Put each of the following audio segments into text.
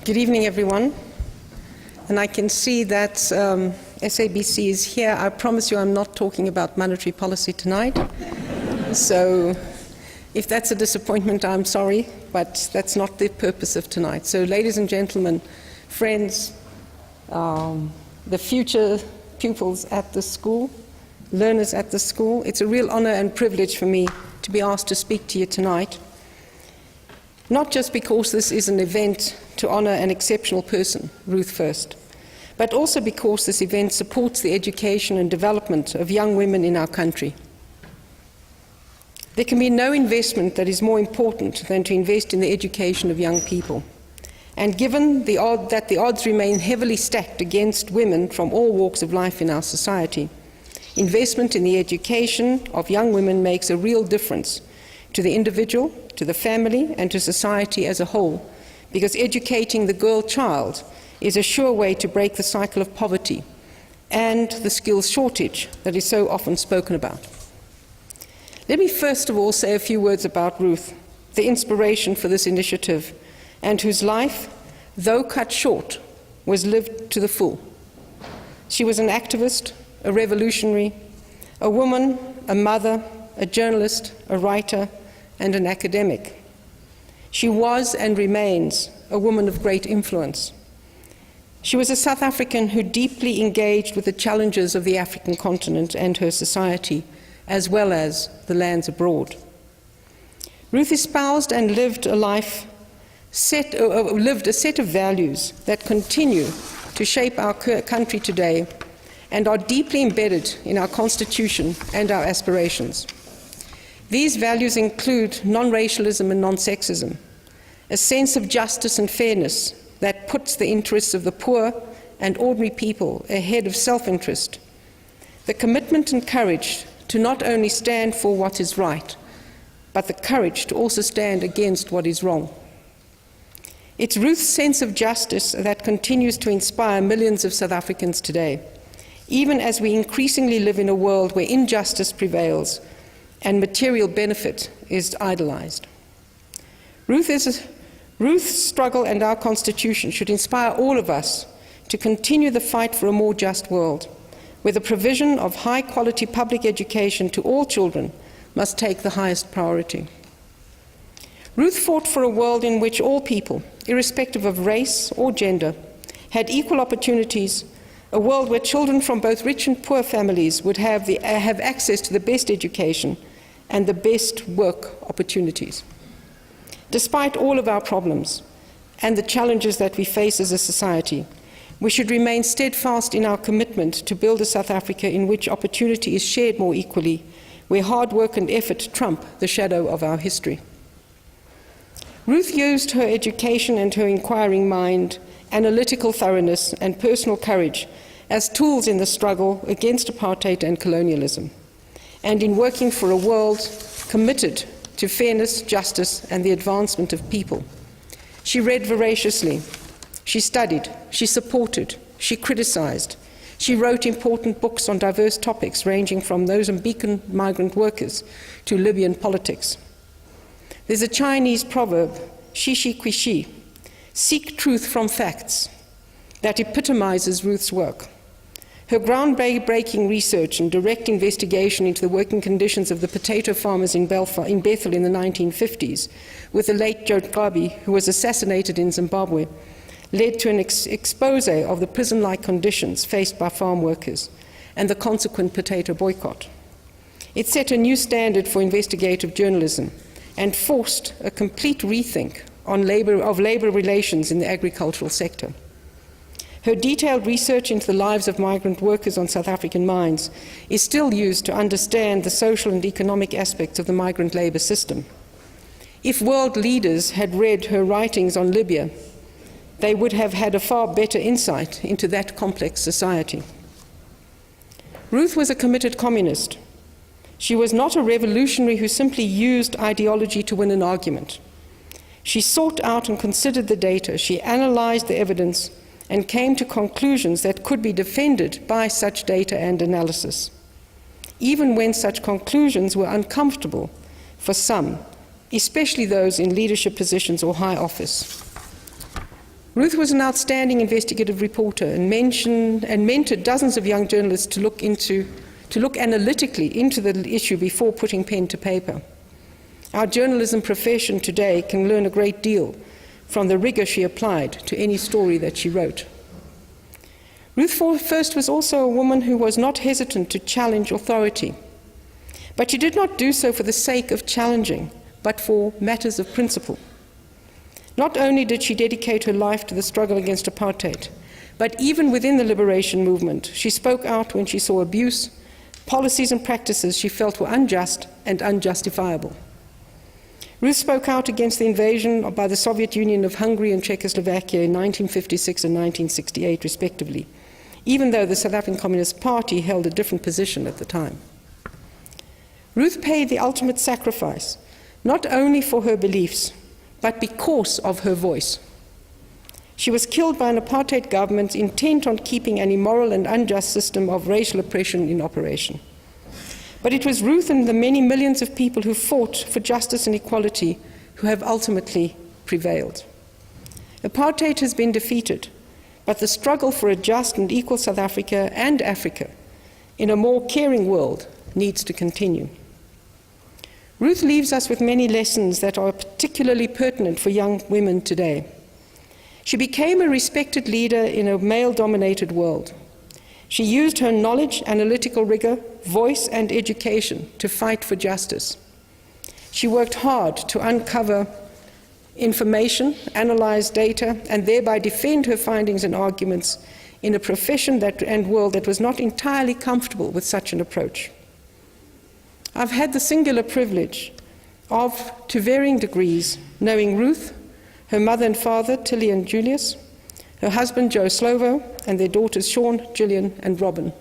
Good evening, everyone. And I can see that SABC is here. I promise you I'm not talking about monetary policy tonight. So if that's a disappointment, I'm sorry, but that's not the purpose of tonight. So ladies and gentlemen, friends, the future pupils at the school, learners at the school, it's a real honor and privilege for me to be asked to speak to you tonight. Not just because this is an event to honor an exceptional person, Ruth First, but also because this event supports the education and development of young women in our country. There can be no investment that is more important than to invest in the education of young people. And given that the odds remain heavily stacked against women from all walks of life in our society, investment in the education of young women makes a real difference to the individual, to the family, and to society as a whole, because educating the girl child is a sure way to break the cycle of poverty and the skills shortage that is so often spoken about. Let me first of all say a few words about Ruth, the inspiration for this initiative, and whose life, though cut short, was lived to the full. She was an activist, a revolutionary, a woman, a mother, a journalist, a writer, and an academic. She was and remains a woman of great influence. She was a South African who deeply engaged with the challenges of the African continent and her society, as well as the lands abroad. Ruth espoused and lived a set of values that continue to shape our country today and are deeply embedded in our Constitution and our aspirations. These values include non-racialism and non-sexism, a sense of justice and fairness that puts the interests of the poor and ordinary people ahead of self-interest, the commitment and courage to not only stand for what is right, but the courage to also stand against what is wrong. It's Ruth's sense of justice that continues to inspire millions of South Africans today, even as we increasingly live in a world where injustice prevails and material benefit is idolized. Ruth's struggle and our Constitution should inspire all of us to continue the fight for a more just world, where the provision of high-quality public education to all children must take the highest priority. Ruth fought for a world in which all people, irrespective of race or gender, had equal opportunities, a world where children from both rich and poor families would have access to the best education and the best work opportunities. Despite all of our problems and the challenges that we face as a society, we should remain steadfast in our commitment to build a South Africa in which opportunity is shared more equally, where hard work and effort trump the shadow of our history. Ruth used her education and her inquiring mind, analytical thoroughness, and personal courage as tools in the struggle against apartheid and colonialism, and in working for a world committed to fairness, justice, and the advancement of people. She read voraciously, she studied, she supported, she criticized, she wrote important books on diverse topics ranging from Mozambican migrant workers to Libyan politics. There's a Chinese proverb, "Shishi Quishi," seek truth from facts, that epitomizes Ruth's work. Her groundbreaking research and direct investigation into the working conditions of the potato farmers in Bethel in the 1950s, with the late Joe Gabi, who was assassinated in Zimbabwe, led to an expose of the prison-like conditions faced by farm workers and the consequent potato boycott. It set a new standard for investigative journalism and forced a complete rethink of labor relations in the agricultural sector. Her detailed research into the lives of migrant workers on South African mines is still used to understand the social and economic aspects of the migrant labor system. If world leaders had read her writings on Libya, they would have had a far better insight into that complex society. Ruth was a committed communist. She was not a revolutionary who simply used ideology to win an argument. She sought out and considered the data. She analyzed the evidence and came to conclusions that could be defended by such data and analysis, even when such conclusions were uncomfortable for some, especially those in leadership positions or high office. Ruth was an outstanding investigative reporter and mentored dozens of young journalists to look analytically into the issue before putting pen to paper. Our journalism profession today can learn a great deal from the rigor she applied to any story that she wrote. Ruth First was also a woman who was not hesitant to challenge authority, but she did not do so for the sake of challenging, but for matters of principle. Not only did she dedicate her life to the struggle against apartheid, but even within the liberation movement, she spoke out when she saw abuse, policies and practices she felt were unjust and unjustifiable. Ruth spoke out against the invasion by the Soviet Union of Hungary and Czechoslovakia in 1956 and 1968, respectively, even though the South African Communist Party held a different position at the time. Ruth paid the ultimate sacrifice, not only for her beliefs, but because of her voice. She was killed by an apartheid government intent on keeping an immoral and unjust system of racial oppression in operation. But it was Ruth and the many millions of people who fought for justice and equality who have ultimately prevailed. Apartheid has been defeated, but the struggle for a just and equal South Africa and Africa in a more caring world needs to continue. Ruth leaves us with many lessons that are particularly pertinent for young women today. She became a respected leader in a male-dominated world. She used her knowledge, analytical rigor, voice, and education to fight for justice. She worked hard to uncover information, analyze data, and thereby defend her findings and arguments in a profession and world that was not entirely comfortable with such an approach. I've had the singular privilege of, to varying degrees, knowing Ruth, her mother and father, Tilly and Julius, her husband, Joe Slovo, and their daughters, Sean, Gillian, and Robin.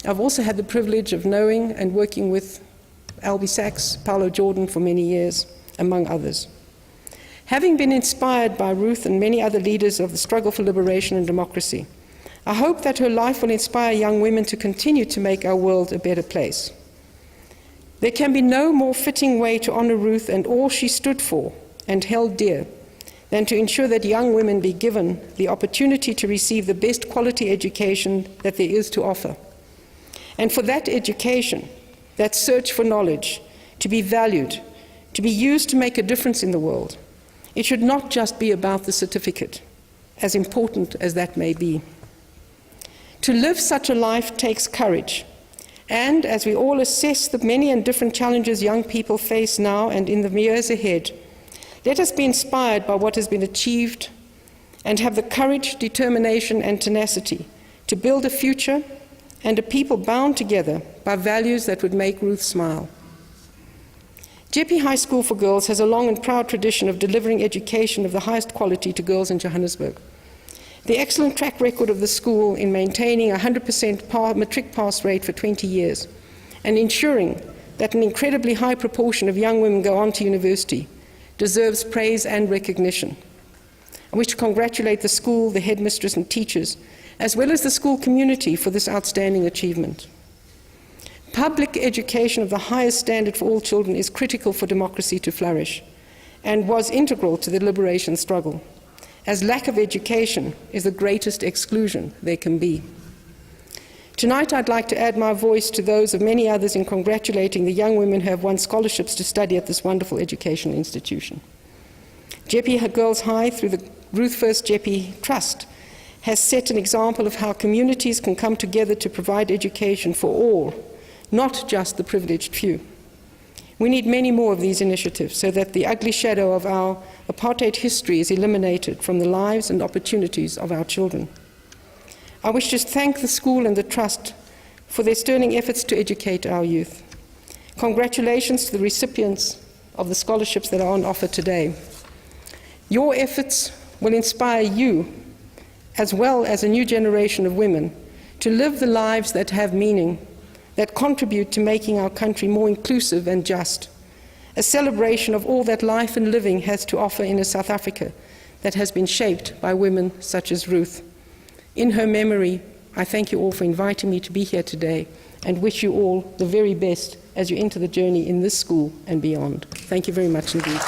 I've also had the privilege of knowing and working with Albie Sachs, Paolo Jordan for many years, among others. Having been inspired by Ruth and many other leaders of the struggle for liberation and democracy, I hope that her life will inspire young women to continue to make our world a better place. There can be no more fitting way to honor Ruth and all she stood for and held dear than to ensure that young women be given the opportunity to receive the best quality education that there is to offer. And for that education, that search for knowledge, to be valued, to be used to make a difference in the world. It should not just be about the certificate, as important as that may be. To live such a life takes courage. And as we all assess the many and different challenges young people face now and in the years ahead, let us be inspired by what has been achieved and have the courage, determination, and tenacity to build a future and a people bound together by values that would make Ruth smile. Jeppe High School for Girls has a long and proud tradition of delivering education of the highest quality to girls in Johannesburg. The excellent track record of the school in maintaining a 100% matric pass rate for 20 years and ensuring that an incredibly high proportion of young women go on to university deserves praise and recognition. I wish to congratulate the school, the headmistress and teachers, as well as the school community for this outstanding achievement. Public education of the highest standard for all children is critical for democracy to flourish and was integral to the liberation struggle, as lack of education is the greatest exclusion there can be. Tonight I'd like to add my voice to those of many others in congratulating the young women who have won scholarships to study at this wonderful educational institution. Jeppe Girls High, through the Ruth First Jeppe Trust, has set an example of how communities can come together to provide education for all, not just the privileged few. We need many more of these initiatives so that the ugly shadow of our apartheid history is eliminated from the lives and opportunities of our children. I wish to thank the school and the trust for their sterling efforts to educate our youth. Congratulations to the recipients of the scholarships that are on offer today. Your efforts will inspire you, as well as a new generation of women, to live the lives that have meaning, that contribute to making our country more inclusive and just, a celebration of all that life and living has to offer in a South Africa that has been shaped by women such as Ruth. In her memory, I thank you all for inviting me to be here today and wish you all the very best as you enter the journey in this school and beyond. Thank you very much indeed.